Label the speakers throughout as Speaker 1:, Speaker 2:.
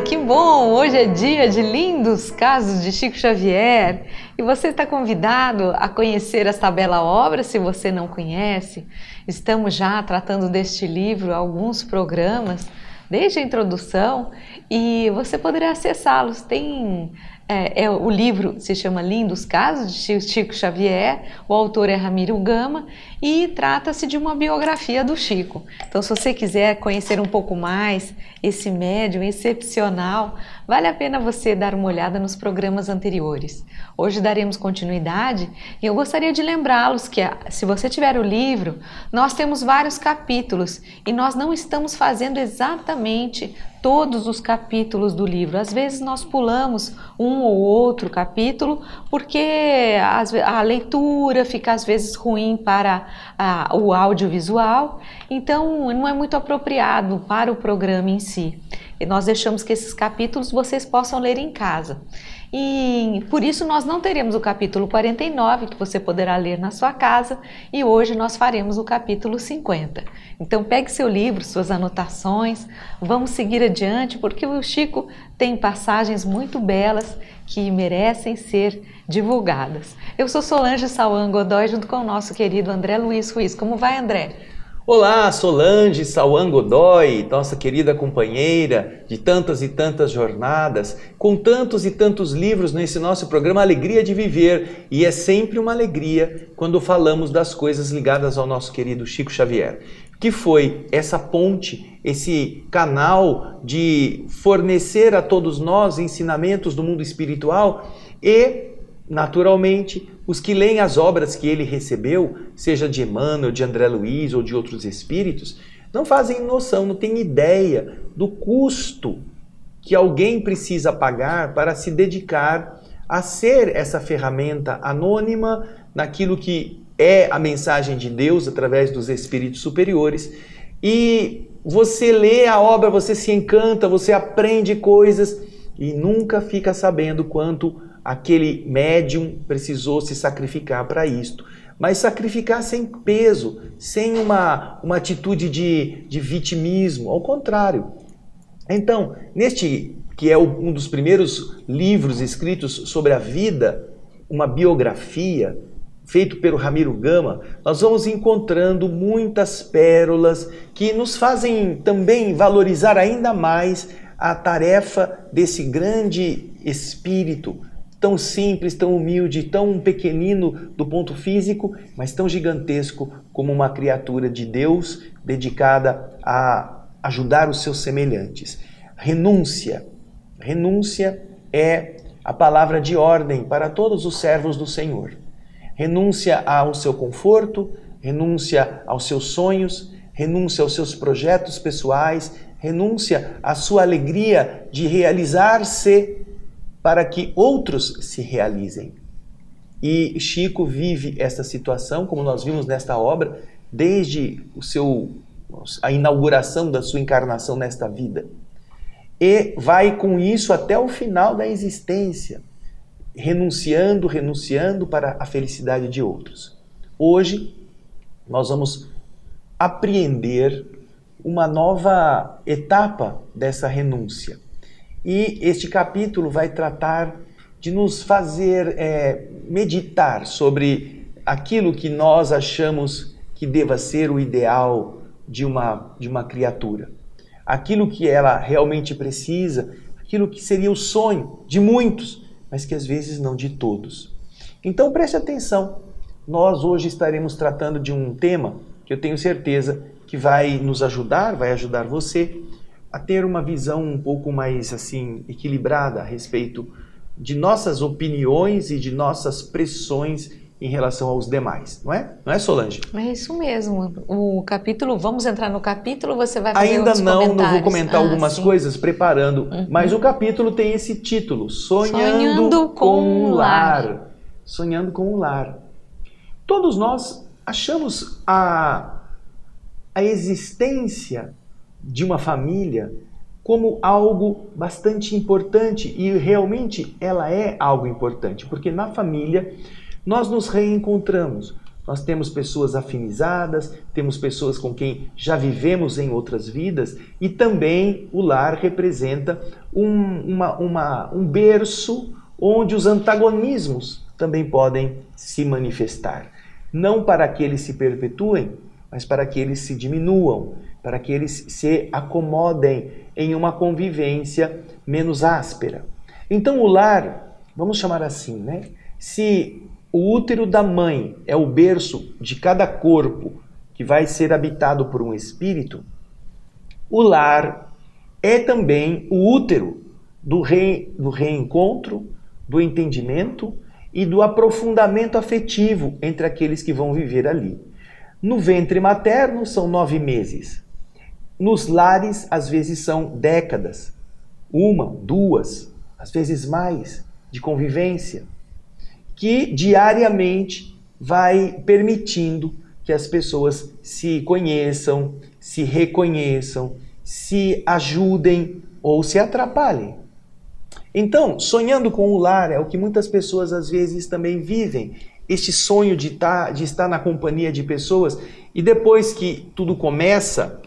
Speaker 1: Que bom! Hoje é dia de lindos casos de Chico Xavier e você está convidado a conhecer esta bela obra se você não conhece. Estamos já tratando deste livro há alguns programas, desde a introdução, e você poderá acessá-los. O livro se chama Lindos Casos de Chico Xavier, o autor é Ramiro Gama e trata-se de uma biografia do Chico. Então, se você quiser conhecer um pouco mais esse médium excepcional, vale a pena você dar uma olhada nos programas anteriores. Hoje daremos continuidade e eu gostaria de lembrá-los que, se você tiver o livro, nós temos vários capítulos e nós não estamos fazendo exatamente todos os capítulos do livro. Às vezes nós pulamos um ou outro capítulo porque a leitura fica às vezes ruim para o audiovisual, então não é muito apropriado para o programa em si. E nós deixamos que esses capítulos vocês possam ler em casa. E por isso nós não teremos o capítulo 49, que você poderá ler na sua casa, e hoje nós faremos o capítulo 50. Então pegue seu livro, suas anotações, vamos seguir adiante, porque o Chico tem passagens muito belas que merecem ser divulgadas. Eu sou Solange Sauan Godoy, junto com o nosso querido André Luiz Ruiz. Como vai, André?
Speaker 2: Olá, Solange Sauan Godoy, nossa querida companheira de tantas e tantas jornadas, com tantos e tantos livros nesse nosso programa Alegria de Viver. E é sempre uma alegria quando falamos das coisas ligadas ao nosso querido Chico Xavier, que foi essa ponte, esse canal de fornecer a todos nós ensinamentos do mundo espiritual e, naturalmente, os que leem as obras que ele recebeu, seja de Emmanuel, de André Luiz ou de outros espíritos, não fazem noção, não têm ideia do custo que alguém precisa pagar para se dedicar a ser essa ferramenta anônima naquilo que é a mensagem de Deus através dos espíritos superiores. E você lê a obra, você se encanta, você aprende coisas e nunca fica sabendo quanto aquele médium precisou se sacrificar para isto. Mas sacrificar sem peso, sem uma atitude de vitimismo, ao contrário. Então, neste que é um dos primeiros livros escritos sobre a vida, uma biografia, feito pelo Ramiro Gama, nós vamos encontrando muitas pérolas que nos fazem também valorizar ainda mais a tarefa desse grande espírito, tão simples, tão humilde, tão pequenino do ponto físico, mas tão gigantesco como uma criatura de Deus dedicada a ajudar os seus semelhantes. Renúncia. Renúncia é a palavra de ordem para todos os servos do Senhor. Renúncia ao seu conforto, renúncia aos seus sonhos, renúncia aos seus projetos pessoais, renúncia à sua alegria de realizar-se para que outros se realizem. E Chico vive esta situação, como nós vimos nesta obra, desde a inauguração da sua encarnação nesta vida. E vai com isso até o final da existência, renunciando para a felicidade de outros. Hoje, nós vamos apreender uma nova etapa dessa renúncia. E este capítulo vai tratar de nos fazer meditar sobre aquilo que nós achamos que deva ser o ideal de uma criatura. Aquilo que ela realmente precisa, aquilo que seria o sonho de muitos, mas que às vezes não de todos. Então preste atenção, nós hoje estaremos tratando de um tema que eu tenho certeza que vai nos ajudar, vai ajudar você a ter uma visão um pouco mais assim equilibrada a respeito de nossas opiniões e de nossas pressões em relação aos demais, não é? Não é, Solange?
Speaker 1: É isso mesmo. O capítulo, vamos entrar no capítulo, você vai fazer
Speaker 2: ainda
Speaker 1: outros
Speaker 2: não
Speaker 1: comentários.
Speaker 2: vou comentar algumas coisas, preparando, mas o capítulo tem esse título, Sonhando com um Lar. Sonhando com um Lar. Todos nós achamos a existência de uma família como algo bastante importante, e realmente ela é algo importante, porque na família nós nos reencontramos, Nós temos pessoas afinizadas, temos pessoas com quem já vivemos em outras vidas, e também o lar representa um berço onde os antagonismos também podem se manifestar. Não para que eles se perpetuem, mas para que eles se diminuam, para que eles se acomodem em uma convivência menos áspera. Então o lar, vamos chamar assim, né? Se o útero da mãe é o berço de cada corpo que vai ser habitado por um espírito, o lar é também o útero do reencontro, do entendimento e do aprofundamento afetivo entre aqueles que vão viver ali. No ventre materno são 9 meses. Nos lares, às vezes, são décadas. 1, 2, às vezes mais, de convivência, que diariamente vai permitindo que as pessoas se conheçam, se reconheçam, se ajudem ou se atrapalhem. Então, sonhando com o lar é o que muitas pessoas às vezes também vivem. Este sonho de estar na companhia de pessoas, e depois que tudo começa,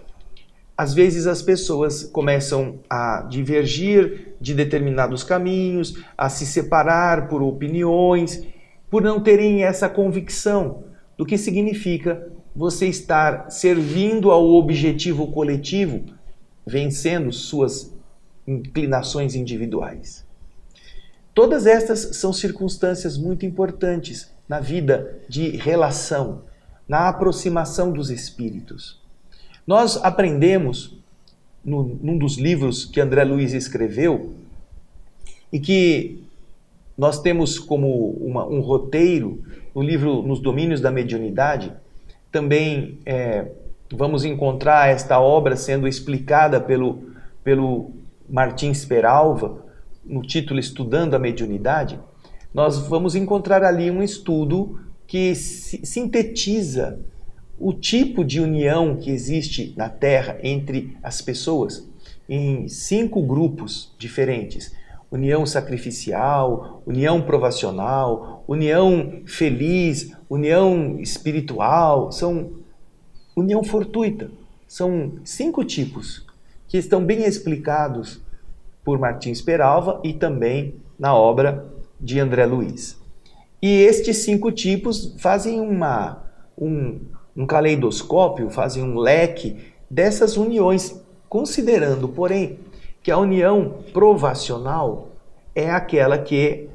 Speaker 2: às vezes as pessoas começam a divergir de determinados caminhos, a se separar por opiniões, por não terem essa convicção do que significa você estar servindo ao objetivo coletivo, vencendo suas inclinações individuais. Todas estas são circunstâncias muito importantes na vida de relação, na aproximação dos espíritos. Nós aprendemos, num dos livros que André Luiz escreveu, e que nós temos como um roteiro no livro Nos Domínios da Mediunidade, também vamos encontrar esta obra sendo explicada pelo Martins Peralva, no título Estudando a Mediunidade. Nós vamos encontrar ali um estudo que sintetiza o tipo de união que existe na Terra entre as pessoas em 5 grupos diferentes: união sacrificial, união provacional, união feliz, união espiritual, união fortuita. São 5 tipos que estão bem explicados por Martins Peralva e também na obra de André Luiz. E estes 5 tipos fazem um caleidoscópio, fazem um leque dessas uniões, considerando, porém, que a união provacional é aquela que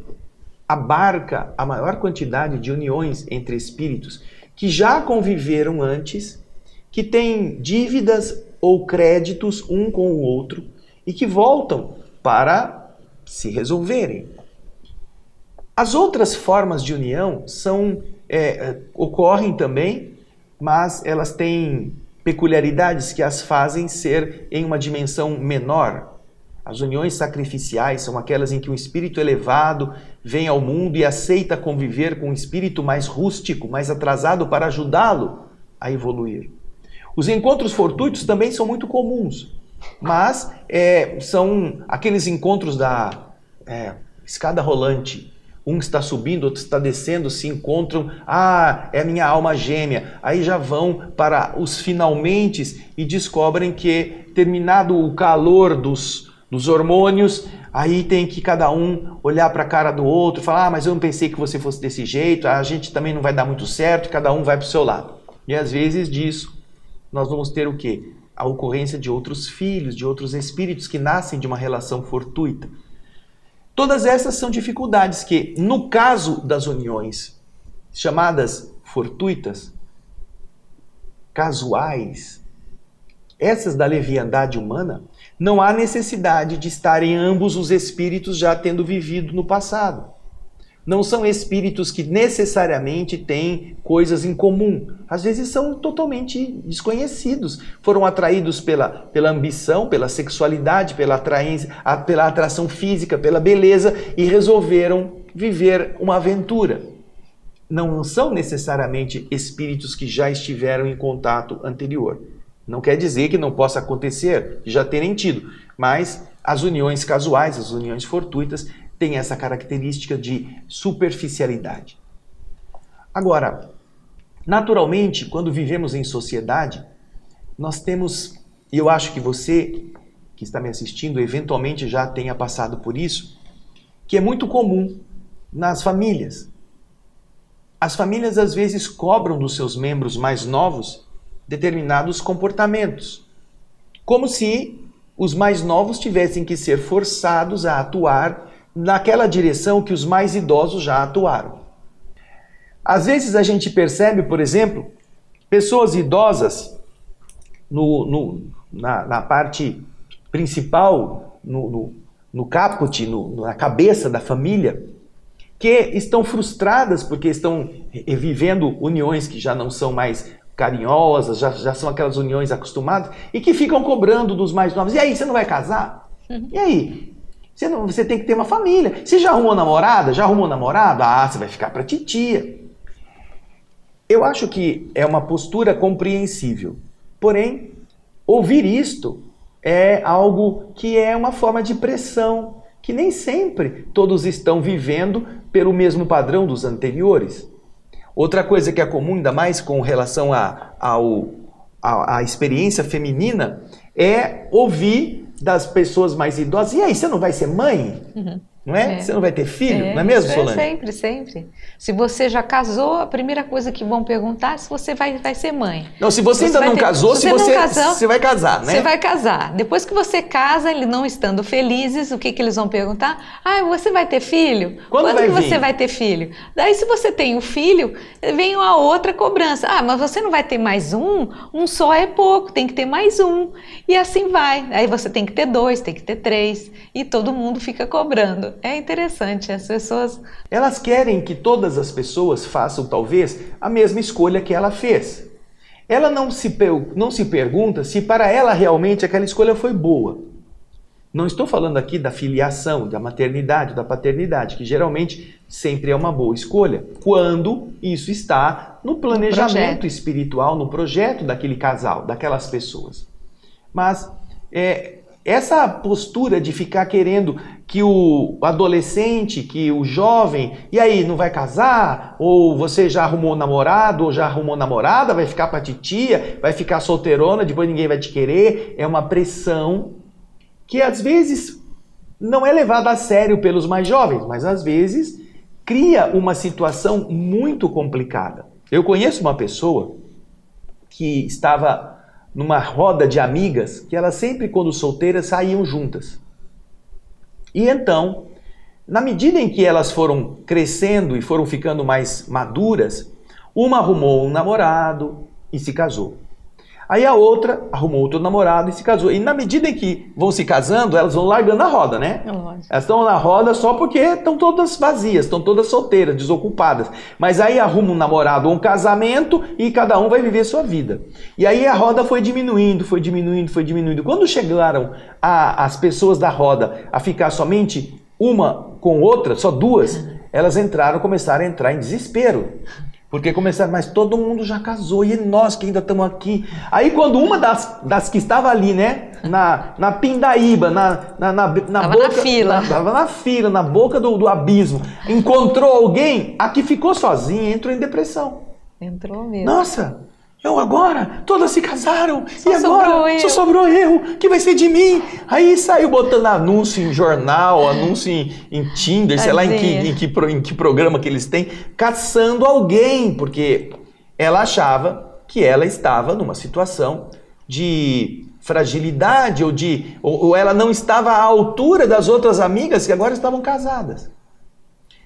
Speaker 2: abarca a maior quantidade de uniões entre espíritos que já conviveram antes, que têm dívidas ou créditos um com o outro e que voltam para se resolverem. As outras formas de união ocorrem também, mas elas têm peculiaridades que as fazem ser em uma dimensão menor. As uniões sacrificiais são aquelas em que um espírito elevado vem ao mundo e aceita conviver com um espírito mais rústico, mais atrasado, para ajudá-lo a evoluir. Os encontros fortuitos também são muito comuns, mas são aqueles encontros da escada rolante. Um está subindo, outro está descendo, se encontram, é a minha alma gêmea. Aí já vão para os finalmente e descobrem que, terminado o calor dos hormônios, aí tem que cada um olhar para a cara do outro, falar, mas eu não pensei que você fosse desse jeito, a gente também não vai dar muito certo, cada um vai para o seu lado. E às vezes disso, nós vamos ter o quê? A ocorrência de outros filhos, de outros espíritos que nascem de uma relação fortuita. Todas essas são dificuldades que, no caso das uniões chamadas fortuitas, casuais, essas da leviandade humana, não há necessidade de estarem ambos os espíritos já tendo vivido no passado. Não são espíritos que necessariamente têm coisas em comum. Às vezes são totalmente desconhecidos. Foram atraídos pela ambição, pela sexualidade, pela atração física, pela beleza e resolveram viver uma aventura. Não são necessariamente espíritos que já estiveram em contato anterior. Não quer dizer que não possa acontecer, já terem tido, mas as uniões casuais, as uniões fortuitas, têm essa característica de superficialidade. Agora, Naturalmente, quando vivemos em sociedade, nós temos, e eu acho que você que está me assistindo eventualmente já tenha passado por isso, que é muito comum nas famílias. As famílias às vezes cobram dos seus membros mais novos determinados comportamentos, como se os mais novos tivessem que ser forçados a atuar naquela direção que os mais idosos já atuaram. Às vezes a gente percebe, por exemplo, pessoas idosas na parte principal, no caput, na cabeça da família, que estão frustradas porque estão vivendo uniões que já não são mais carinhosas, já são aquelas uniões acostumadas, e que ficam cobrando dos mais novos. E aí, você não vai casar? E aí? Você tem que ter uma família. Você já arrumou namorada? Já arrumou namorado? Ah, você vai ficar pra titia. Eu acho que é uma postura compreensível. Porém, ouvir isto é algo que é uma forma de pressão, que nem sempre todos estão vivendo pelo mesmo padrão dos anteriores. Outra coisa que é comum, ainda mais com relação à experiência feminina, é ouvir das pessoas mais idosas: e aí, você não vai ser mãe? Não é? Você não vai ter filho? Não é mesmo, Solange?
Speaker 1: Sempre, sempre. Se você já casou, a primeira coisa que vão perguntar é se você vai ser mãe.
Speaker 2: Não, se você ainda não casou, você vai casar, né?
Speaker 1: Você vai casar. Depois que você casa, eles não estando felizes, o que eles vão perguntar? Ah, você vai ter filho? Quando que você vai ter filho? Daí, se você tem um filho, vem a outra cobrança. Ah, mas você não vai ter mais um? Um só é pouco, tem que ter mais um. E assim vai. Aí você tem que ter 2, tem que ter 3. E todo mundo fica cobrando. É interessante, as pessoas...
Speaker 2: Elas querem que todas as pessoas façam, talvez, a mesma escolha que ela fez. Ela não se pergunta se para ela realmente aquela escolha foi boa. Não estou falando aqui da filiação, da maternidade, da paternidade, que geralmente sempre é uma boa escolha, quando isso está no planejamento espiritual, no projeto daquele casal, daquelas pessoas. Mas essa postura de ficar querendo que o adolescente, que o jovem, e aí, não vai casar? Ou você já arrumou namorado, ou já arrumou namorada, vai ficar pra titia, vai ficar solteirona, depois ninguém vai te querer. É uma pressão que às vezes não é levada a sério pelos mais jovens, mas às vezes cria uma situação muito complicada. Eu conheço uma pessoa que estava numa roda de amigas, que elas sempre, quando solteiras, saíam juntas. E então, na medida em que elas foram crescendo e foram ficando mais maduras, uma arrumou um namorado e se casou. Aí a outra arrumou outro namorado e se casou. E na medida em que vão se casando, elas vão largando a roda, né? Elas estão na roda só porque estão todas vazias, estão todas solteiras, desocupadas. Mas aí arruma um namorado ou um casamento e cada um vai viver sua vida. E aí a roda foi diminuindo, foi diminuindo, foi diminuindo. Quando chegaram as pessoas da roda a ficar somente uma com outra, só duas, elas começaram a entrar em desespero. Porque começaram, mas todo mundo já casou, e nós que ainda estamos aqui. Aí quando uma das que estava ali, né, na pindaíba, estava na fila, na boca do abismo, encontrou alguém, a que ficou sozinha entrou em depressão.
Speaker 1: Entrou mesmo.
Speaker 2: Nossa, eu agora, todas se casaram, e agora só sobrou eu, que vai ser de mim? Aí saiu botando anúncio em jornal, anúncio em Tinder, sei lá em que programa que eles têm, caçando alguém, porque ela achava que ela estava numa situação de fragilidade, ou ela não estava à altura das outras amigas que agora estavam casadas.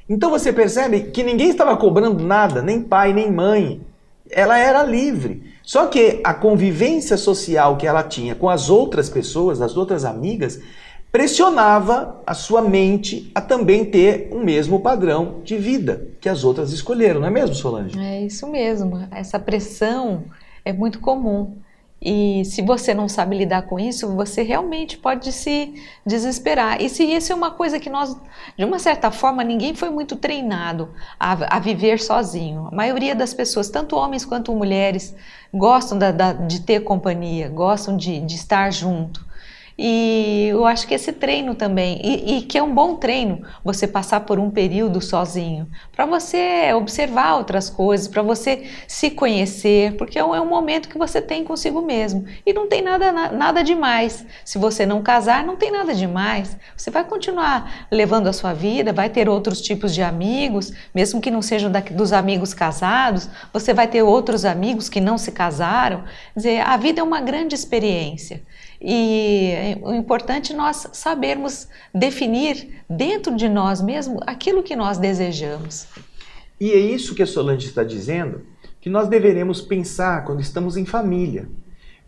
Speaker 2: Então você percebe que ninguém estava cobrando nada, nem pai, nem mãe. Ela era livre. Só que a convivência social que ela tinha com as outras pessoas, as outras amigas, pressionava a sua mente a também ter o mesmo padrão de vida que as outras escolheram, não é mesmo, Solange?
Speaker 1: É isso mesmo. Essa pressão é muito comum. E se você não sabe lidar com isso, você realmente pode se desesperar. E se isso é uma coisa que nós, de uma certa forma, ninguém foi muito treinado a viver sozinho. A maioria das pessoas, tanto homens quanto mulheres, gostam de ter companhia, gostam de estar junto. E eu acho que esse treino também, e que é um bom treino, você passar por um período sozinho, para você observar outras coisas, para você se conhecer, porque é um momento que você tem consigo mesmo. E não tem nada demais. Se você não casar, não tem nada demais. Você vai continuar levando a sua vida, vai ter outros tipos de amigos, mesmo que não sejam dos amigos casados, você vai ter outros amigos que não se casaram. Quer dizer, a vida é uma grande experiência. E o importante é nós sabermos definir dentro de nós mesmos aquilo que nós desejamos.
Speaker 2: E é isso que a Solange está dizendo, que nós deveremos pensar quando estamos em família.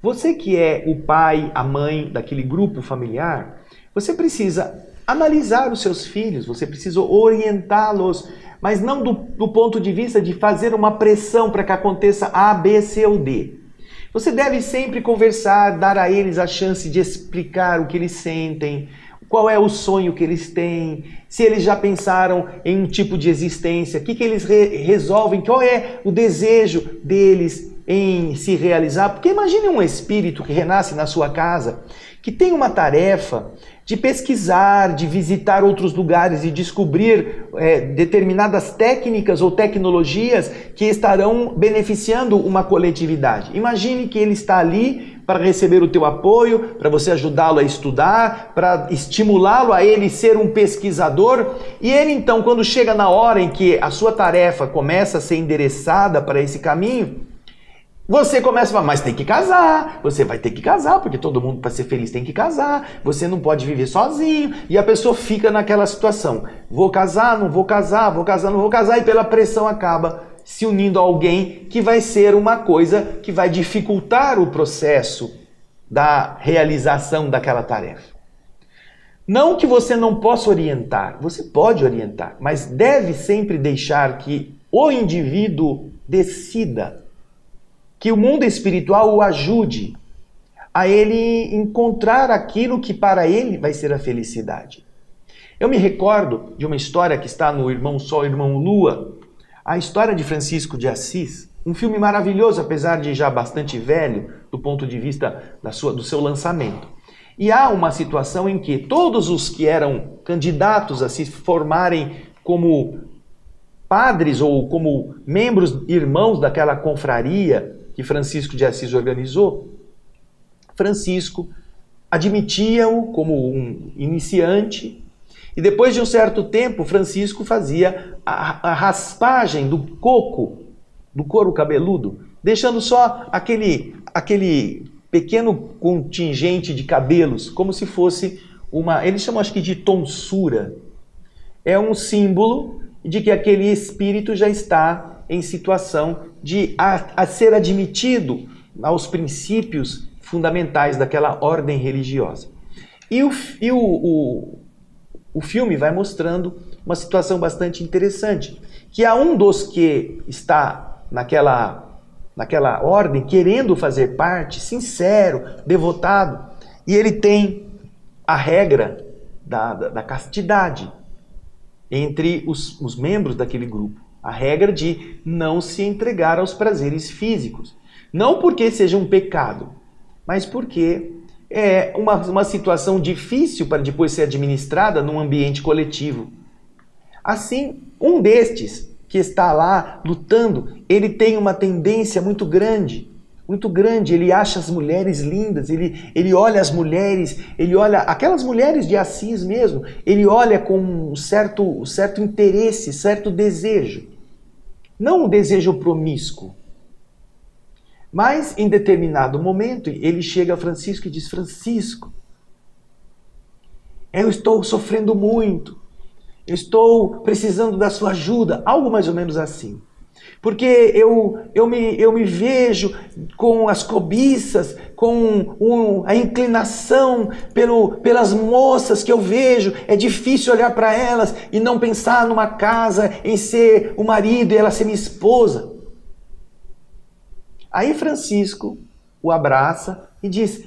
Speaker 2: Você que é o pai, a mãe daquele grupo familiar, você precisa analisar os seus filhos, você precisa orientá-los, mas não do ponto de vista de fazer uma pressão para que aconteça A, B, C ou D. Você deve sempre conversar, dar a eles a chance de explicar o que eles sentem, qual é o sonho que eles têm, se eles já pensaram em um tipo de existência, o que eles resolvem, qual é o desejo deles em se realizar. Porque imagine um espírito que renasce na sua casa, que tem uma tarefa de pesquisar, de visitar outros lugares e descobrir determinadas técnicas ou tecnologias que estarão beneficiando uma coletividade. Imagine que ele está ali para receber o teu apoio, para você ajudá-lo a estudar, para estimulá-lo a ele ser um pesquisador. E ele então, quando chega na hora em que a sua tarefa começa a ser endereçada para esse caminho, você começa a falar, mas tem que casar, você vai ter que casar, porque todo mundo para ser feliz tem que casar, você não pode viver sozinho, e a pessoa fica naquela situação, vou casar, não vou casar, vou casar, não vou casar, e pela pressão acaba se unindo a alguém que vai ser uma coisa que vai dificultar o processo da realização daquela tarefa. Não que você não possa orientar, você pode orientar, mas deve sempre deixar que o indivíduo decida, que o mundo espiritual o ajude a ele encontrar aquilo que para ele vai ser a felicidade. Eu me recordo de uma história que está no Irmão Sol e Irmão Lua, a história de Francisco de Assis, um filme maravilhoso, apesar de já bastante velho, do ponto de vista do seu lançamento. E há uma situação em que todos os que eram candidatos a se formarem como padres ou como membros, irmãos daquela confraria que Francisco de Assis organizou, Francisco admitia-o como um iniciante e depois de um certo tempo Francisco fazia a raspagem do coco, do couro cabeludo, deixando só aquele pequeno contingente de cabelos, como se fosse eles chamam acho que de tonsura. É um símbolo de que aquele espírito já está em situação de a ser admitido aos princípios fundamentais daquela ordem religiosa. E o filme vai mostrando uma situação bastante interessante, que há um dos que está naquela ordem, querendo fazer parte, sincero, devotado, e ele tem a regra da castidade entre os membros daquele grupo. A regra de não se entregar aos prazeres físicos. Não porque seja um pecado, mas porque é uma situação difícil para depois ser administrada num ambiente coletivo. Assim, um destes que está lá lutando, ele tem uma tendência muito grande, ele acha as mulheres lindas, ele olha as mulheres, ele olha aquelas mulheres de Assis mesmo, ele olha com um certo interesse, certo desejo. Não um desejo promíscuo, mas em determinado momento ele chega a Francisco e diz, Francisco, eu estou sofrendo muito, eu estou precisando da sua ajuda, algo mais ou menos assim. Porque eu me vejo com as cobiças, com a inclinação pelas moças que eu vejo. É difícil olhar para elas e não pensar numa casa, em ser o marido e ela ser minha esposa. Aí Francisco o abraça e diz,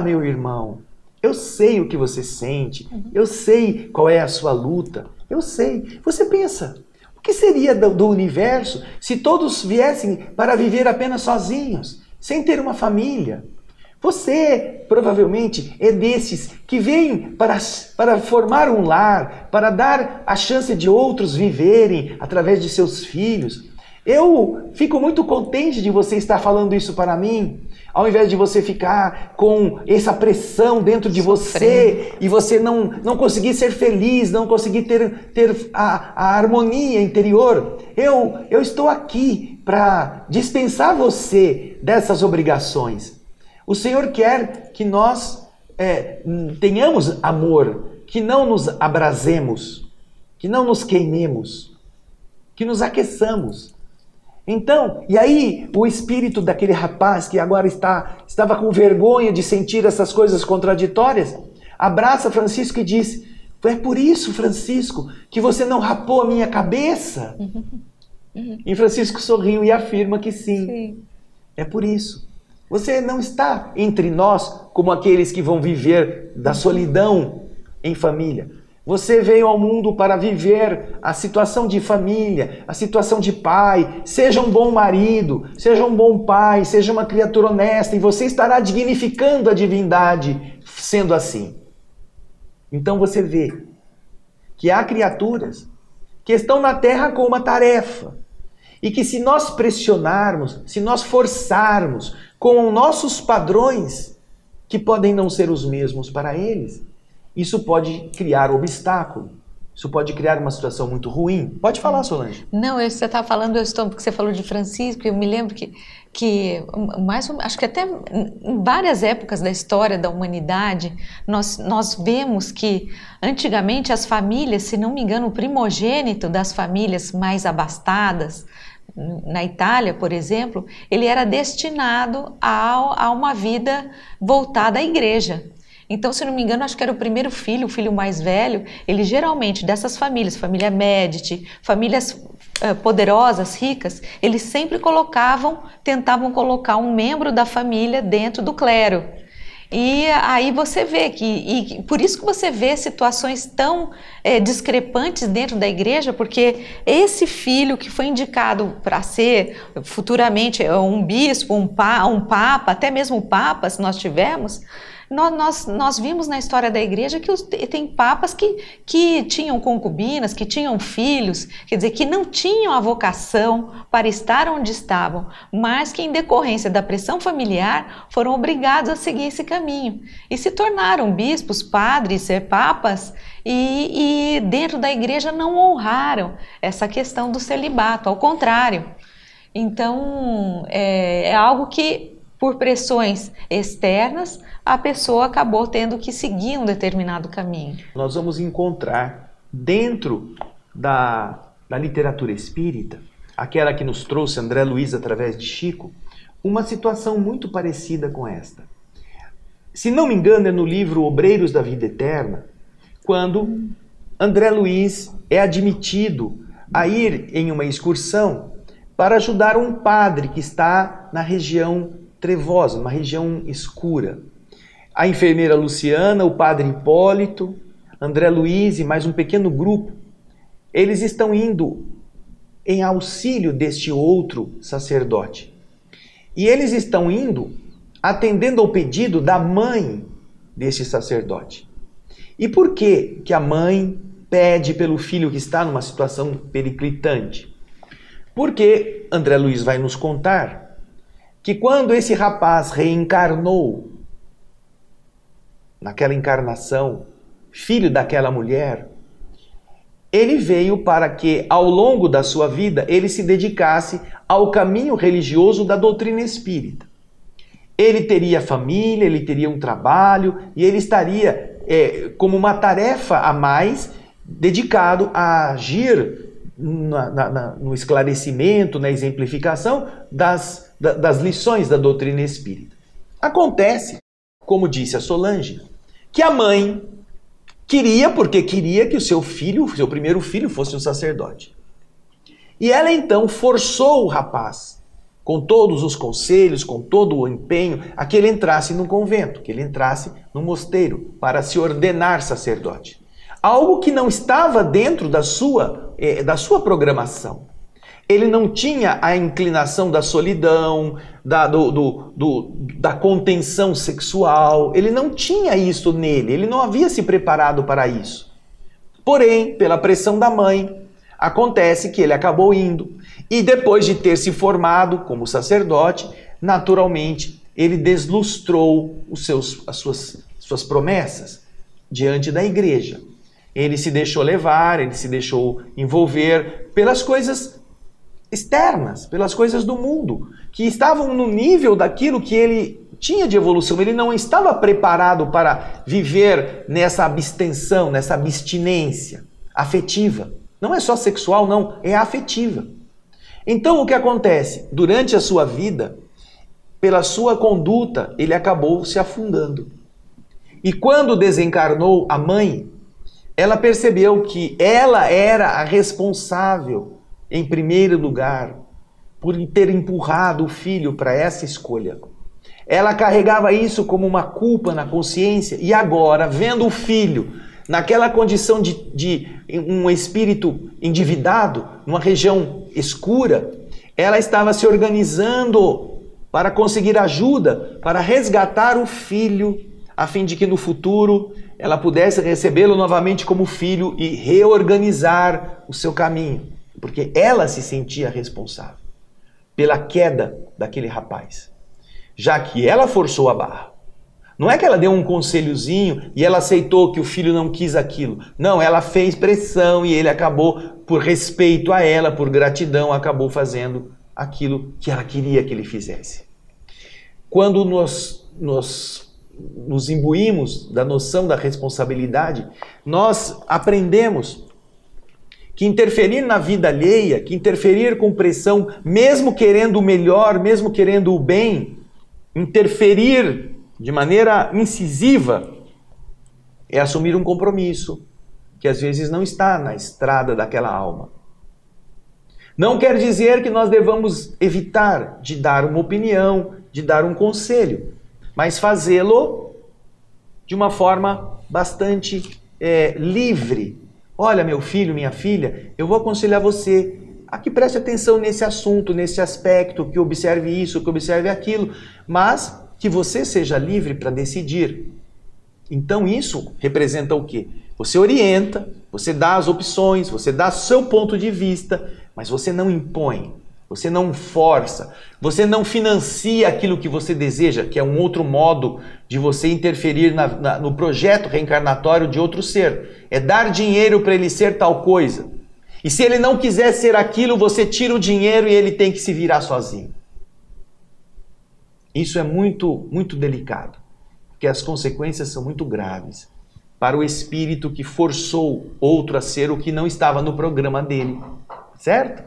Speaker 2: meu irmão, eu sei o que você sente, eu sei qual é a sua luta, eu sei. Você pensa, o que seria do universo se todos viessem para viver apenas sozinhos, sem ter uma família? Você provavelmente é desses que vem para formar um lar, para dar a chance de outros viverem através de seus filhos. Eu fico muito contente de você estar falando isso para mim, ao invés de você ficar com essa pressão dentro de você e você não conseguir ser feliz, não conseguir ter a harmonia interior. Eu estou aqui para dispensar você dessas obrigações. O Senhor quer que nós tenhamos amor, que não nos abrasemos, que não nos queimemos, que nos aqueçamos. Então, e aí o espírito daquele rapaz que agora estava com vergonha de sentir essas coisas contraditórias, abraça Francisco e diz: é por isso, Francisco, que você não rapou a minha cabeça? E Francisco sorriu e afirma que sim. É por isso. Você não está entre nós como aqueles que vão viver da solidão em família. Você veio ao mundo para viver a situação de família, a situação de pai. Seja um bom marido, seja um bom pai, seja uma criatura honesta, e você estará dignificando a divindade sendo assim. Então você vê que há criaturas que estão na terra com uma tarefa, e que se nós pressionarmos, se nós forçarmos com nossos padrões, que podem não ser os mesmos para eles, isso pode criar obstáculo. Isso pode criar uma situação muito ruim. Pode falar, Solange.
Speaker 1: Não, você está falando, porque você falou de Francisco, eu me lembro acho que até em várias épocas da história da humanidade, nós vemos que antigamente as famílias, se não me engano, o primogênito das famílias mais abastadas, na Itália, por exemplo, ele era destinado a uma vida voltada à igreja. Então, se não me engano, acho que era o primeiro filho, o filho mais velho, ele geralmente, dessas famílias, família Médici, famílias poderosas, ricas, eles sempre tentavam colocar um membro da família dentro do clero. E aí você vê e por isso que você vê situações tão discrepantes dentro da igreja, porque esse filho que foi indicado para ser futuramente um bispo, um papa, até mesmo o papa, se nós tivermos, nós vimos na história da igreja que tem papas que tinham concubinas, que tinham filhos, quer dizer, que não tinham a vocação para estar onde estavam, mas que em decorrência da pressão familiar foram obrigados a seguir esse caminho e se tornaram bispos, padres, papas e dentro da igreja não honraram essa questão do celibato, ao contrário. Então, é algo que, por pressões externas, a pessoa acabou tendo que seguir um determinado caminho.
Speaker 2: Nós vamos encontrar dentro da literatura espírita, aquela que nos trouxe André Luiz através de Chico, uma situação muito parecida com esta. Se não me engano, é no livro Obreiros da Vida Eterna, quando André Luiz é admitido a ir em uma excursão para ajudar um padre que está na região trevosa, uma região escura. A enfermeira Luciana, o padre Hipólito, André Luiz e mais um pequeno grupo, eles estão indo em auxílio deste outro sacerdote. E eles estão indo atendendo ao pedido da mãe deste sacerdote. E por que a mãe pede pelo filho que está numa situação periclitante? Porque André Luiz vai nos contar que quando esse rapaz reencarnou naquela encarnação, filho daquela mulher, ele veio para que, ao longo da sua vida, ele se dedicasse ao caminho religioso da doutrina espírita. Ele teria família, ele teria um trabalho, e ele estaria como uma tarefa a mais, dedicado a agir no esclarecimento, na exemplificação das lições da doutrina espírita. Acontece, como disse a Solange, que a mãe porque queria que o seu primeiro filho, fosse um sacerdote. E ela então forçou o rapaz, com todos os conselhos, com todo o empenho, a que ele entrasse num convento, que ele entrasse num mosteiro, para se ordenar sacerdote. Algo que não estava dentro da sua programação. Ele não tinha a inclinação da solidão, da contenção sexual. Ele não tinha isso nele, ele não havia se preparado para isso. Porém, pela pressão da mãe, acontece que ele acabou indo. E depois de ter se formado como sacerdote, naturalmente, ele deslustrou as suas promessas diante da igreja. Ele se deixou levar, ele se deixou envolver pelas coisas externas, pelas coisas do mundo, que estavam no nível daquilo que ele tinha de evolução. Ele não estava preparado para viver nessa abstenção, nessa abstinência afetiva. Não é só sexual, não, é afetiva. Então o que acontece? Durante a sua vida, pela sua conduta, ele acabou se afundando. E quando desencarnou a mãe, ela percebeu que ela era a responsável, em primeiro lugar, por ter empurrado o filho para essa escolha. Ela carregava isso como uma culpa na consciência e agora, vendo o filho naquela condição de um espírito endividado, numa região escura, ela estava se organizando para conseguir ajuda, para resgatar o filho, a fim de que no futuro ela pudesse recebê-lo novamente como filho e reorganizar o seu caminho, porque ela se sentia responsável pela queda daquele rapaz, já que ela forçou a barra. Não é que ela deu um conselhozinho e ela aceitou que o filho não quis aquilo. Não, ela fez pressão e ele acabou, por respeito a ela, por gratidão, acabou fazendo aquilo que ela queria que ele fizesse. Quando nos imbuímos da noção da responsabilidade, nós aprendemos que interferir na vida alheia, que interferir com pressão, mesmo querendo o melhor, mesmo querendo o bem, interferir de maneira incisiva, é assumir um compromisso que às vezes não está na estrada daquela alma. Não quer dizer que nós devamos evitar de dar uma opinião, de dar um conselho, mas fazê-lo de uma forma bastante livre. Olha, meu filho, minha filha, eu vou aconselhar você a que preste atenção nesse assunto, nesse aspecto, que observe isso, que observe aquilo, mas que você seja livre para decidir. Então isso representa o quê? Você orienta, você dá as opções, você dá seu ponto de vista, mas você não impõe, você não força, você não financia aquilo que você deseja, que é um outro modo de você interferir no projeto reencarnatório de outro ser. É dar dinheiro para ele ser tal coisa. E se ele não quiser ser aquilo, você tira o dinheiro e ele tem que se virar sozinho. Isso é muito, muito delicado, porque as consequências são muito graves para o espírito que forçou outro a ser o que não estava no programa dele, certo?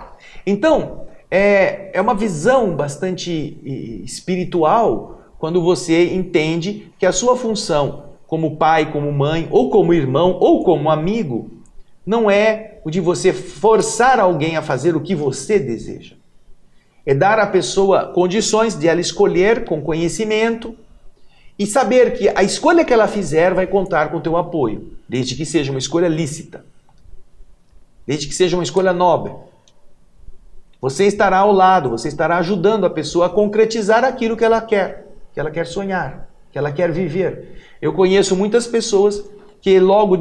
Speaker 2: Então, é uma visão bastante espiritual quando você entende que a sua função como pai, como mãe, ou como irmão, ou como amigo, não é o de você forçar alguém a fazer o que você deseja. É dar à pessoa condições de ela escolher com conhecimento e saber que a escolha que ela fizer vai contar com o teu apoio, desde que seja uma escolha lícita, desde que seja uma escolha nobre. Você estará ao lado, você estará ajudando a pessoa a concretizar aquilo que ela quer sonhar, que ela quer viver. Eu conheço muitas pessoas que logo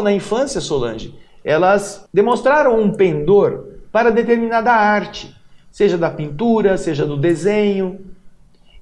Speaker 2: na infância, Solange, elas demonstraram um pendor para determinada arte, seja da pintura, seja do desenho.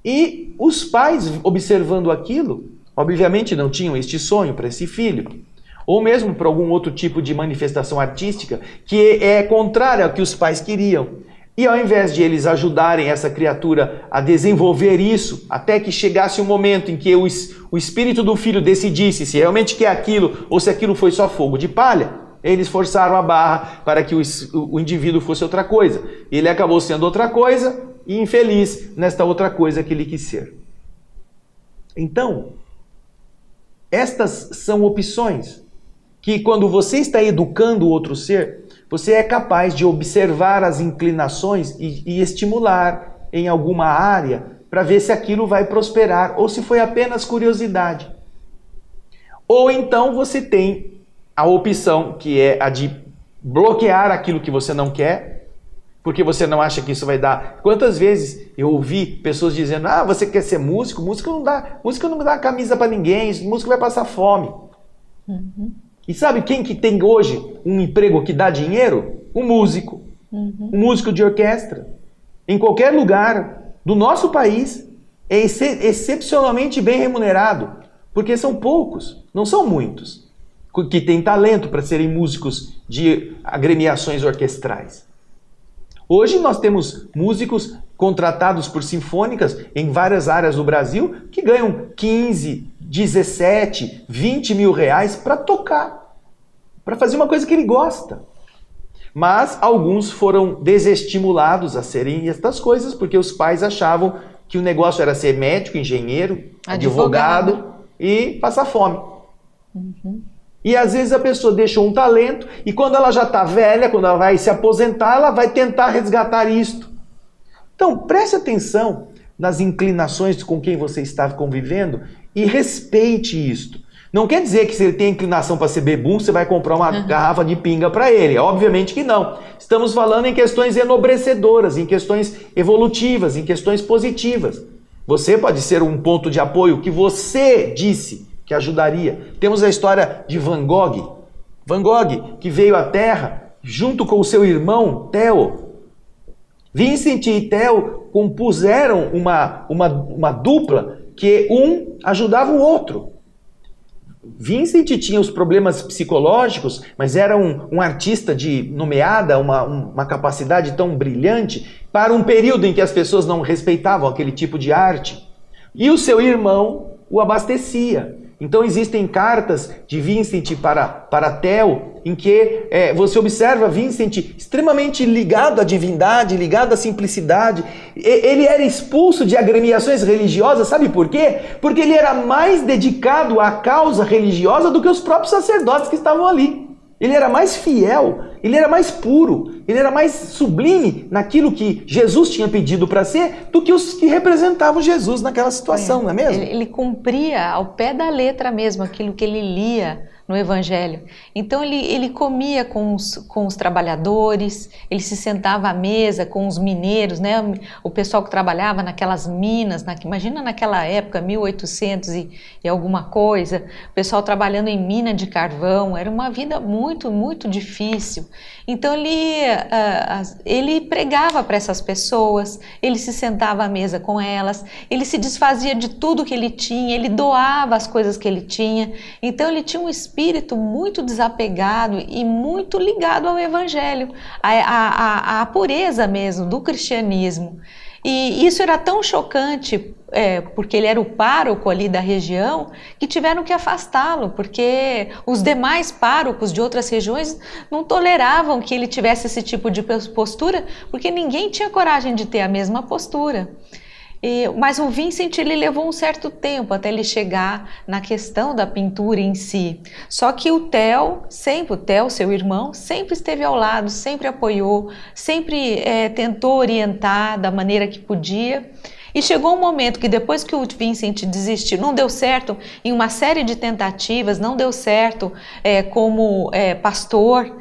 Speaker 2: E os pais, observando aquilo, obviamente não tinham este sonho para esse filho, ou mesmo para algum outro tipo de manifestação artística que é contrária ao que os pais queriam. E ao invés de eles ajudarem essa criatura a desenvolver isso, até que chegasse um momento em que o espírito do filho decidisse se realmente quer aquilo ou se aquilo foi só fogo de palha, eles forçaram a barra para que o indivíduo fosse outra coisa. Ele acabou sendo outra coisa e infeliz nesta outra coisa que ele quis ser. Então, estas são opções que quando você está educando o outro ser, você é capaz de observar as inclinações e estimular em alguma área para ver se aquilo vai prosperar ou se foi apenas curiosidade. Ou então você tem a opção que é a de bloquear aquilo que você não quer, Porque você não acha que isso vai dar. Quantas vezes eu ouvi pessoas dizendo: ah, você quer ser músico? Música não dá camisa para ninguém, músico vai passar fome.
Speaker 1: Uhum.
Speaker 2: E sabe quem que tem hoje um emprego que dá dinheiro? Um músico.
Speaker 1: Uhum.
Speaker 2: Um músico de orquestra. Em qualquer lugar do nosso país é excepcionalmente bem remunerado. Porque são poucos, não são muitos, que têm talento para serem músicos de agremiações orquestrais. Hoje nós temos músicos contratados por sinfônicas em várias áreas do Brasil que ganham 15, 17, 20 mil reais para tocar, para fazer uma coisa que ele gosta. Mas alguns foram desestimulados a serem estas coisas porque os pais achavam que o negócio era ser médico, engenheiro, advogado e passar fome.
Speaker 1: Uhum.
Speaker 2: E às vezes a pessoa deixa um talento e quando ela já está velha, quando ela vai se aposentar, ela vai tentar resgatar isto. Então, preste atenção nas inclinações com quem você está convivendo e respeite isto. Não quer dizer que se ele tem inclinação para ser bebum, você vai comprar uma garrafa de pinga para ele. Obviamente que não. Estamos falando em questões enobrecedoras, em questões evolutivas, em questões positivas. Você pode ser um ponto de apoio que você disse que ajudaria. Temos a história de Van Gogh. Van Gogh, que veio à Terra junto com o seu irmão Theo. Vincent e Theo compuseram uma dupla que um ajudava o outro. Vincent tinha os problemas psicológicos, mas era um artista de nomeada, uma capacidade tão brilhante para um período em que as pessoas não respeitavam aquele tipo de arte. E o seu irmão o abastecia. Então existem cartas de Vincent para Theo, em que você observa Vincent extremamente ligado à divindade, ligado à simplicidade. Ele era expulso de agremiações religiosas, sabe por quê? Porque ele era mais dedicado à causa religiosa do que os próprios sacerdotes que estavam ali. Ele era mais fiel, ele era mais puro, ele era mais sublime naquilo que Jesus tinha pedido para ser do que os que representavam Jesus naquela situação, não é mesmo?
Speaker 1: Ele cumpria ao pé da letra mesmo aquilo que ele lia no Evangelho. Então ele comia com os trabalhadores, ele se sentava à mesa com os mineiros, né? O pessoal que trabalhava naquelas minas, imagina naquela época, 1800 e alguma coisa, o pessoal trabalhando em mina de carvão, era uma vida muito, muito difícil. Então ele pregava para essas pessoas, ele se sentava à mesa com elas, ele se desfazia de tudo que ele tinha, ele doava as coisas que ele tinha. Então ele tinha um espírito muito desapegado e muito ligado ao Evangelho, à pureza mesmo do cristianismo. E isso era tão chocante, porque ele era o pároco ali da região, que tiveram que afastá-lo, porque os demais párocos de outras regiões não toleravam que ele tivesse esse tipo de postura, porque ninguém tinha coragem de ter a mesma postura. Mas o Vincent ele levou um certo tempo até ele chegar na questão da pintura em si. Só que o Theo, seu irmão, sempre esteve ao lado, sempre apoiou, sempre tentou orientar da maneira que podia. E chegou um momento que depois que o Vincent desistiu, não deu certo em uma série de tentativas, não deu certo como pastor,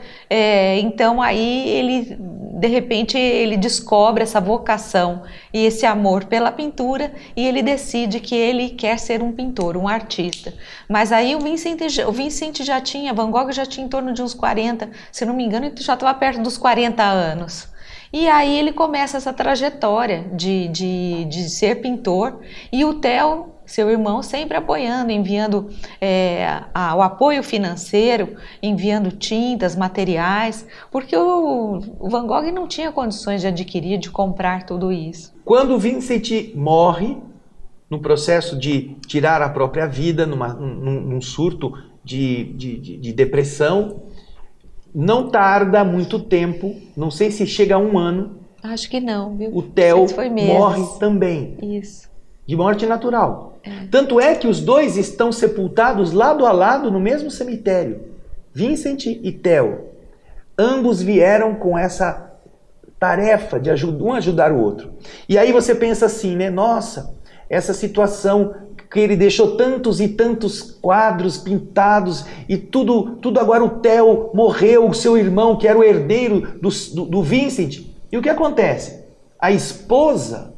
Speaker 1: então aí ele, de repente, ele descobre essa vocação e esse amor pela pintura e ele decide que ele quer ser um pintor, um artista. Mas aí o Vincent já tinha, Van Gogh já tinha em torno de uns 40, se não me engano, ele já estava perto dos 40 anos. E aí ele começa essa trajetória de ser pintor e o Theo, seu irmão, sempre apoiando, enviando o apoio financeiro, enviando tintas, materiais, porque o Van Gogh não tinha condições de adquirir, de comprar tudo isso.
Speaker 2: Quando Vincent morre, no processo de tirar a própria vida, num surto de depressão, não tarda muito tempo, não sei se chega a 1 ano.
Speaker 1: Acho que não, viu?
Speaker 2: O Theo morre também.
Speaker 1: Isso.
Speaker 2: De morte natural. Tanto é que os dois estão sepultados lado a lado no mesmo cemitério. Vincent e Theo. Ambos vieram com essa tarefa de um ajudar o outro. E aí você pensa assim, né? Nossa, essa situação que ele deixou tantos e tantos quadros pintados e tudo agora o Theo morreu, o seu irmão que era o herdeiro do Vincent. E o que acontece? A esposa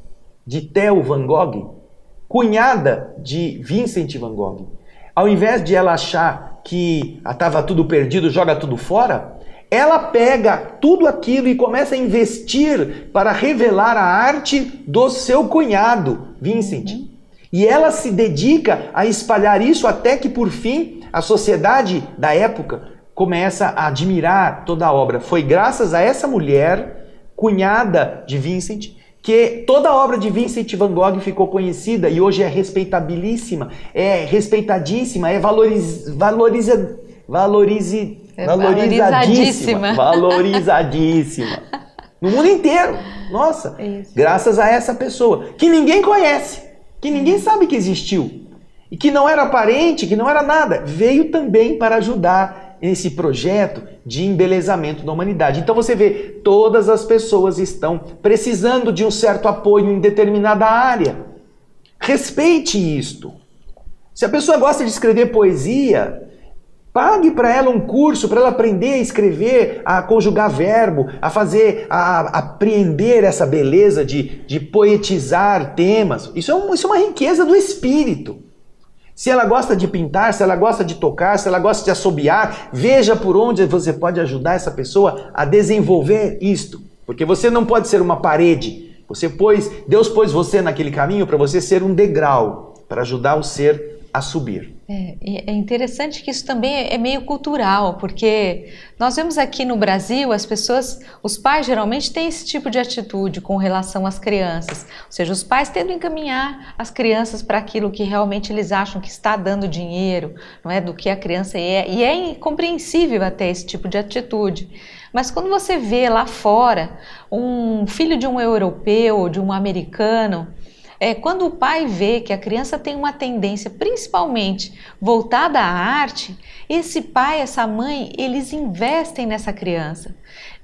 Speaker 2: de Theo Van Gogh, cunhada de Vincent Van Gogh, ao invés de ela achar que estava tudo perdido, joga tudo fora, ela pega tudo aquilo e começa a investir para revelar a arte do seu cunhado, Vincent. E ela se dedica a espalhar isso até que, por fim, a sociedade da época começa a admirar toda a obra. Foi graças a essa mulher, cunhada de Vincent, que toda a obra de Vincent Van Gogh ficou conhecida e hoje é respeitabilíssima, é respeitadíssima, é valorizadíssima. No mundo inteiro. Nossa, graças a essa pessoa, que ninguém conhece, que ninguém sabe que existiu, e que não era parente, que não era nada, veio também para ajudar esse projeto de embelezamento da humanidade. Então você vê, todas as pessoas estão precisando de um certo apoio em determinada área. Respeite isto. Se a pessoa gosta de escrever poesia, pague para ela um curso, para ela aprender a escrever, a conjugar verbo, a apreender essa beleza de poetizar temas. Isso é uma riqueza do espírito. Se ela gosta de pintar, se ela gosta de tocar, se ela gosta de assobiar, veja por onde você pode ajudar essa pessoa a desenvolver isto. Porque você não pode ser uma parede. Deus pôs você naquele caminho para você ser um degrau, para ajudar o ser a subir.
Speaker 1: É interessante que isso também é meio cultural, porque nós vemos aqui no Brasil os pais geralmente têm esse tipo de atitude com relação às crianças, ou seja, os pais tentam encaminhar as crianças para aquilo que realmente eles acham que está dando dinheiro, não é, do que a criança é, e é incompreensível até esse tipo de atitude. Mas quando você vê lá fora um filho de um europeu, de um americano, quando o pai vê que a criança tem uma tendência principalmente voltada à arte, esse pai, essa mãe, eles investem nessa criança.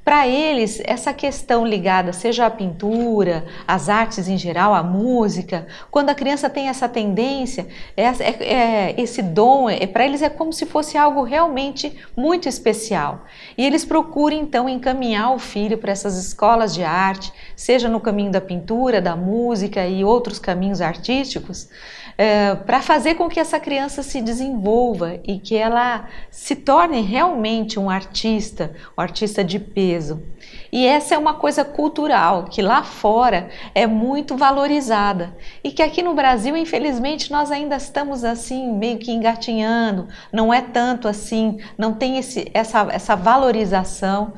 Speaker 1: Para eles, essa questão ligada, seja à pintura, às artes em geral, à música, quando a criança tem essa tendência, esse dom, para eles é como se fosse algo realmente muito especial. E eles procuram então encaminhar o filho para essas escolas de arte, seja no caminho da pintura, da música e outros caminhos artísticos, para fazer com que essa criança se desenvolva e que ela se torne realmente um artista de peso. E essa é uma coisa cultural, que lá fora é muito valorizada e que aqui no Brasil, infelizmente, nós ainda estamos assim, meio que engatinhando, não é tanto assim, não tem essa valorização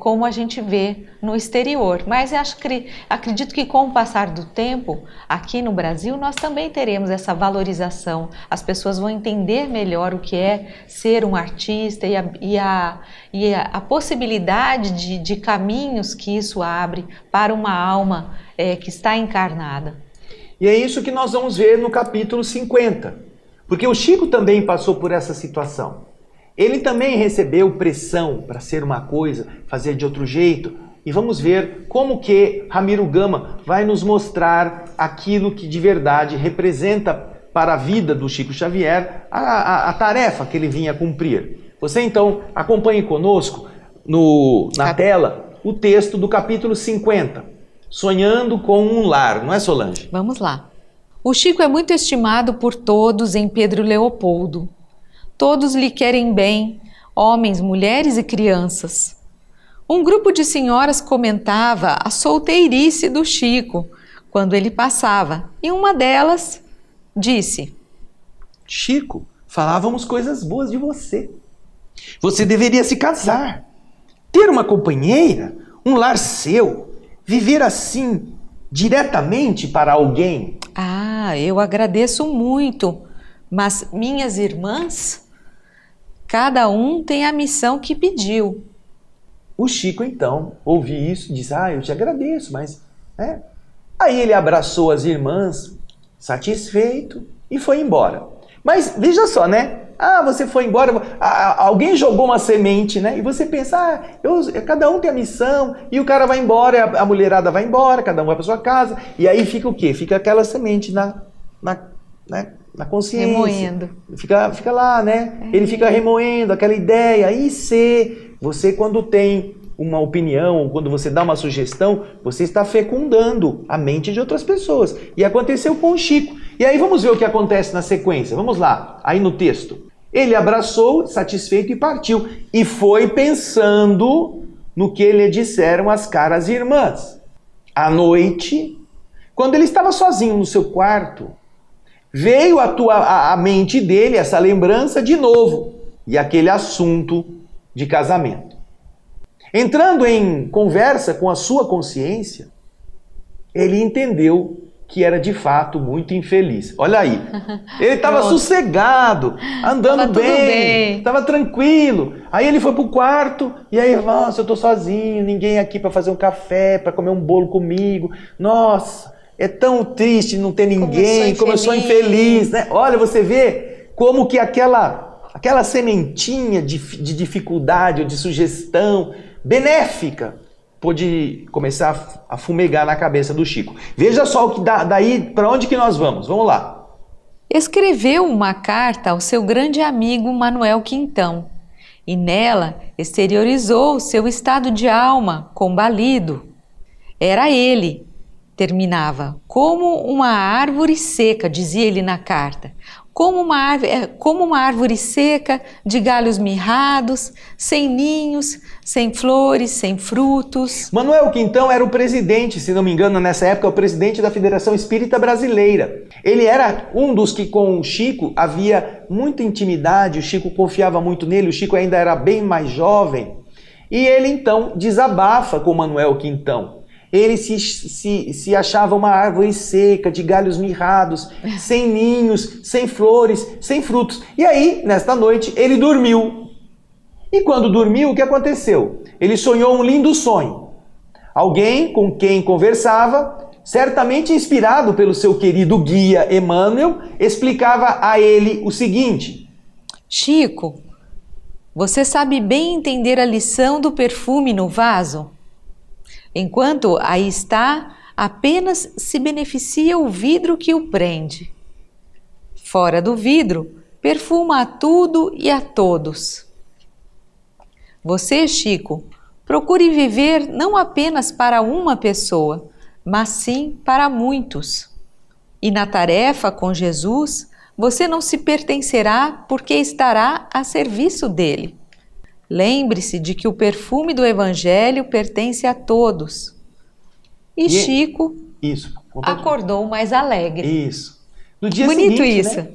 Speaker 1: como a gente vê no exterior. Mas acredito que com o passar do tempo, aqui no Brasil, nós também teremos essa valorização. As pessoas vão entender melhor o que é ser um artista e a possibilidade de caminhos que isso abre para uma alma que está encarnada.
Speaker 2: E é isso que nós vamos ver no capítulo 50. Porque o Chico também passou por essa situação. Ele também recebeu pressão para ser uma coisa, fazer de outro jeito. E vamos ver como que Ramiro Gama vai nos mostrar aquilo que de verdade representa para a vida do Chico Xavier a tarefa que ele vinha cumprir. Você então acompanhe conosco na tela o texto do capítulo 50, Sonhando com um Lar, não é, Solange?
Speaker 1: Vamos lá. O Chico é muito estimado por todos em Pedro Leopoldo. Todos lhe querem bem, homens, mulheres e crianças. Um grupo de senhoras comentava a solteirice do Chico quando ele passava, e uma delas disse:
Speaker 2: Chico, falávamos coisas boas de você. Você deveria se casar, ter uma companheira, um lar seu, viver assim diretamente para alguém.
Speaker 1: Ah, eu agradeço muito, mas minhas irmãs, cada um tem a missão que pediu.
Speaker 2: O Chico, então, ouviu isso e disse: eu te agradeço, mas... Aí ele abraçou as irmãs, satisfeito, e foi embora. Mas veja só, né? Você foi embora, alguém jogou uma semente, né? E você pensa, cada um tem a missão, e o cara vai embora, a mulherada vai embora, cada um vai para sua casa, e aí fica o quê? Fica aquela semente na consciência.
Speaker 1: Remoendo.
Speaker 2: Fica lá, né? Ele fica remoendo aquela ideia. Você quando tem uma opinião, ou quando você dá uma sugestão, você está fecundando a mente de outras pessoas. E aconteceu com o Chico. E aí vamos ver o que acontece na sequência. Vamos lá, aí no texto. Ele abraçou, satisfeito, e partiu. E foi pensando no que lhe disseram as caras irmãs. À noite, quando ele estava sozinho no seu quarto, veio à mente dele essa lembrança de novo. E aquele assunto de casamento. Entrando em conversa com a sua consciência, ele entendeu que era de fato muito infeliz. Olha aí, ele estava sossegado, andando bem, estava tranquilo. Aí ele foi para o quarto e aí, nossa, eu estou sozinho, ninguém aqui para fazer um café, para comer um bolo comigo. Nossa, é tão triste não ter ninguém, como eu sou infeliz, né? Olha, você vê como que aquela sementinha de dificuldade ou de sugestão benéfica pôde começar a fumegar na cabeça do Chico. Veja só o que daí, para onde que nós vamos? Vamos lá.
Speaker 1: Escreveu uma carta ao seu grande amigo Manuel Quintão e nela exteriorizou seu estado de alma combalido. Era ele, terminava, como uma árvore seca, dizia ele na carta. Como uma árvore seca, de galhos mirrados, sem ninhos, sem flores, sem frutos.
Speaker 2: Manuel Quintão era o presidente, se não me engano, nessa época, o presidente da Federação Espírita Brasileira. Ele era um dos que com o Chico havia muita intimidade, o Chico confiava muito nele, o Chico ainda era bem mais jovem. E ele então desabafa com Manuel Quintão. Ele se achava uma árvore seca, de galhos mirrados, sem ninhos, sem flores, sem frutos. E aí, nesta noite, ele dormiu. E quando dormiu, o que aconteceu? Ele sonhou um lindo sonho. Alguém com quem conversava, certamente inspirado pelo seu querido guia Emmanuel, explicava a ele o seguinte:
Speaker 1: Chico, você sabe bem entender a lição do perfume no vaso? Enquanto aí está, apenas se beneficia o vidro que o prende. Fora do vidro, perfuma a tudo e a todos. Você, Chico, procure viver não apenas para uma pessoa, mas sim para muitos. E na tarefa com Jesus, você não se pertencerá porque estará a serviço dele. Lembre-se de que o perfume do Evangelho pertence a todos. E Chico acordou mais alegre.
Speaker 2: Isso. No dia
Speaker 1: Bonito
Speaker 2: seguinte,
Speaker 1: isso.
Speaker 2: Né,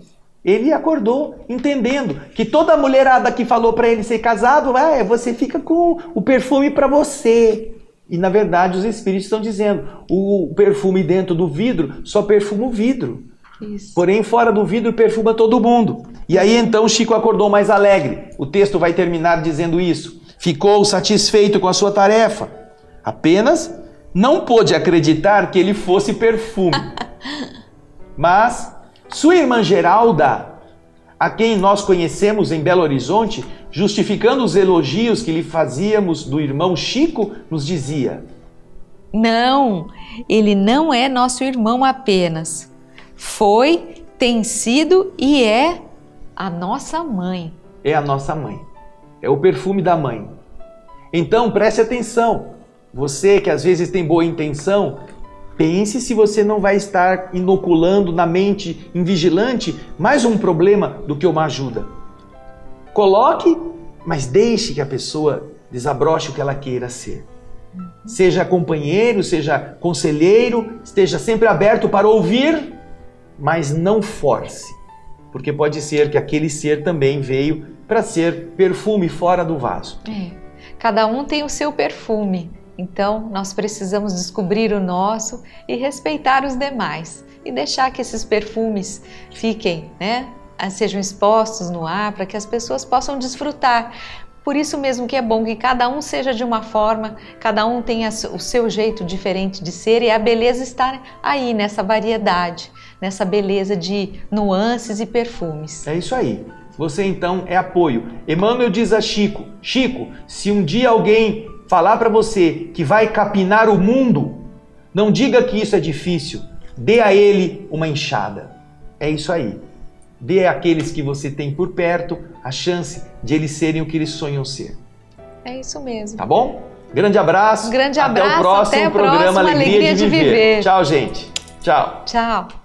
Speaker 2: ele acordou entendendo que toda a mulherada que falou para ele ser casado, você fica com o perfume para você. E na verdade os espíritos estão dizendo, o perfume dentro do vidro só perfuma o vidro. Isso. Porém, fora do vidro perfuma todo mundo. E aí então Chico acordou mais alegre. O texto vai terminar dizendo isso. Ficou satisfeito com a sua tarefa. Apenas não pôde acreditar que ele fosse perfume. Mas sua irmã Geralda, a quem nós conhecemos em Belo Horizonte, justificando os elogios que lhe fazíamos do irmão Chico, nos dizia:
Speaker 1: não, ele não é nosso irmão apenas. Foi, tem sido e é a nossa mãe.
Speaker 2: É a nossa mãe. É o perfume da mãe. Então preste atenção. Você que às vezes tem boa intenção, pense se você não vai estar inoculando na mente invigilante mais um problema do que uma ajuda. Coloque, mas deixe que a pessoa desabroche o que ela queira ser. Seja companheiro, seja conselheiro, esteja sempre aberto para ouvir, mas não force, porque pode ser que aquele ser também veio para ser perfume fora do vaso.
Speaker 1: Cada um tem o seu perfume, então nós precisamos descobrir o nosso e respeitar os demais e deixar que esses perfumes fiquem, sejam expostos no ar para que as pessoas possam desfrutar. Por isso mesmo que é bom que cada um seja de uma forma, cada um tenha o seu jeito diferente de ser e a beleza está aí nessa variedade, nessa beleza de nuances e perfumes.
Speaker 2: É isso aí. Você então é apoio. Emmanuel diz a Chico: Chico, se um dia alguém falar para você que vai capinar o mundo, não diga que isso é difícil. Dê a ele uma enxada. É isso aí. Dê àqueles que você tem por perto a chance de eles serem o que eles sonham ser.
Speaker 1: É isso mesmo.
Speaker 2: Tá bom? Grande abraço.
Speaker 1: Grande abraço.
Speaker 2: Até o próximo programa Alegria de Viver. Tchau, gente. Tchau.
Speaker 1: Tchau.